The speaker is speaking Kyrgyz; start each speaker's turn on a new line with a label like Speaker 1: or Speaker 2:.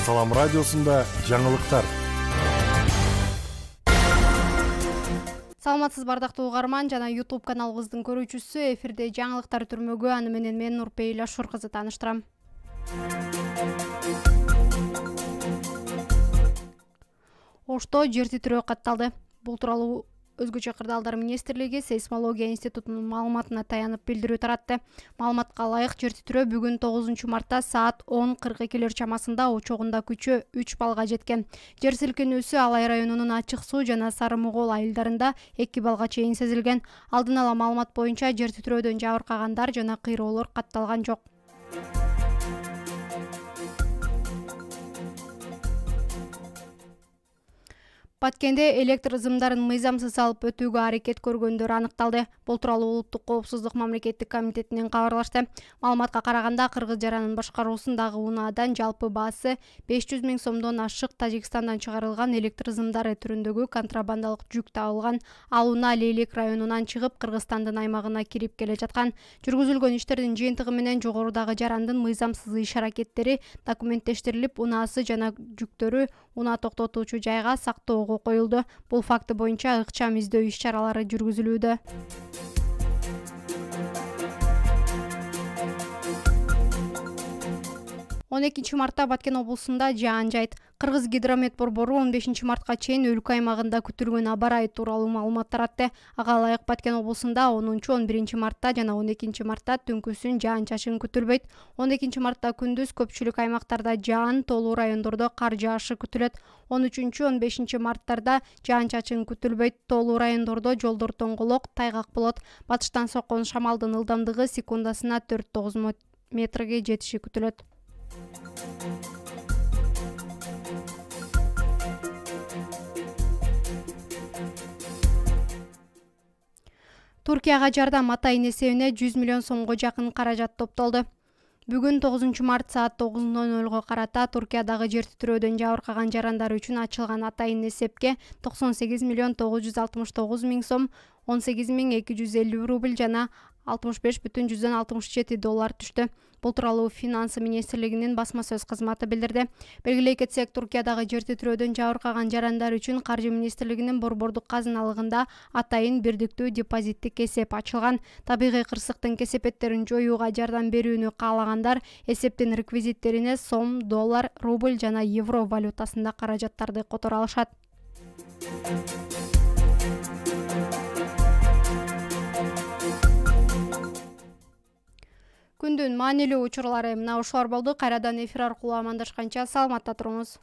Speaker 1: Салам радиосунда жаңылыктар.
Speaker 2: Саламатсыз бардактуу угарман жана YouTube каналыбыздын көрүүчүсү. Эфирде жаңылыктар түрмөгү, аны менен мен Нурпейла Шур кызы тааныштырам. Ошто жер титирөө катталды. Бул тууралуу Өзгөчө кырдаалдар министрлиги сейсмология институтунун маалыматына таянып билдирүү таратты. Маалыматка ылайык, жер титирөө бүгүн 9 мартта саат 10:42 чамасында очогунда күчү 3 балга жеткен. Жер силкинүүсү Алай районунун Ачык Суу жана Сары Мугол айылдарында 2 балга чейин сезилген. Алдын ала маалымат боюнча жер титирөөдөн жабыркагандар жана кыйроолор катталган жок. Баткенде электр ызымдарын мыйзамсыз алып өтүүгө аракет көргөндөр аныкталды. Бул тууралуу Улуттук коопсуздук мамлекеттик комитетинен кабарлашты. Маалыматка караганда, Кыргыз жаранын башкаруусундагы унаадан жалпы баасы 500 000 сомдон ашык Тажикстандан чыгарылган электр ызымдары түрүндөгү контрабандалык жүк табылган. Ал унаа Лейлек районунан чыгып, Кыргызстандын аймагына кирип келе жаткан. Жүргүзүлгөн иштердин жыйынтыгы менен жогорудагы жарандын мыйзамсыз иш-аракеттери документтештирилип, унаасы жана жүктөрү унаа токтотуучу жайга сактоого коюлду. Бул факты боюнча ыкчам издөө иш-чаралары жүргүзүлүүдө. Он 2 мартта Баткен облусунда жаан жайт. Кыргыз гидромет борбору 15 мартка чейин өлкө аймагында күтүлгөн аба ырайы тууралуу маалымат таратты. Ага ылайык Баткен облусунда 10-11 мартта жана 12 мартта түнкүсүн жаан-чачын күтүлбөйт. 12 мартта күндүз көпчүлүк аймактарда жаан, тоолуу райондордо кар жаашы күтүлөт. 13-15 марттарда жаан-чачын күтүлбөйт. Тоолуу райондордо жолдор тоңголок, тайгак болот. Батыштан соккон шамалдын ылдамдыгы секундасына 4-9 метрге жетиши күтүлөт. Туркияга жардам атайын эсебине 100 миллион сомго жакын каражат топтолду. Бүгүн 9 март саат 9:00 карата Туркиядагы жер титирөөдөн жабыркаган жарандар үчүн ачылган атайын эсепке 98 миллион 969 миң сом, 18 250 рубль жана 65,67 доллар түштү. Бул тууралуу Финансы министрлигинин басма сөз кызматы билдирди. Белгилей кетсек, Туркиядагы жер титирөөдөн жабыркаган жарандар үчүн Каржы министрлигинин борбордук казыналыгында атайын бирдиктүү депозиттик эсеп ачылган. Табигый кырсыктын кесепеттерин жоюуга жардам берүүнү каалагандар эсептин реквизиттерине сом, доллар, рубль жана евро валютасында каражаттарды которо алышат. Күндүн маанилүү учурлары мына ушулар болду. Кайрадан эфир аркылуу амандашканча саламатта туруңуз.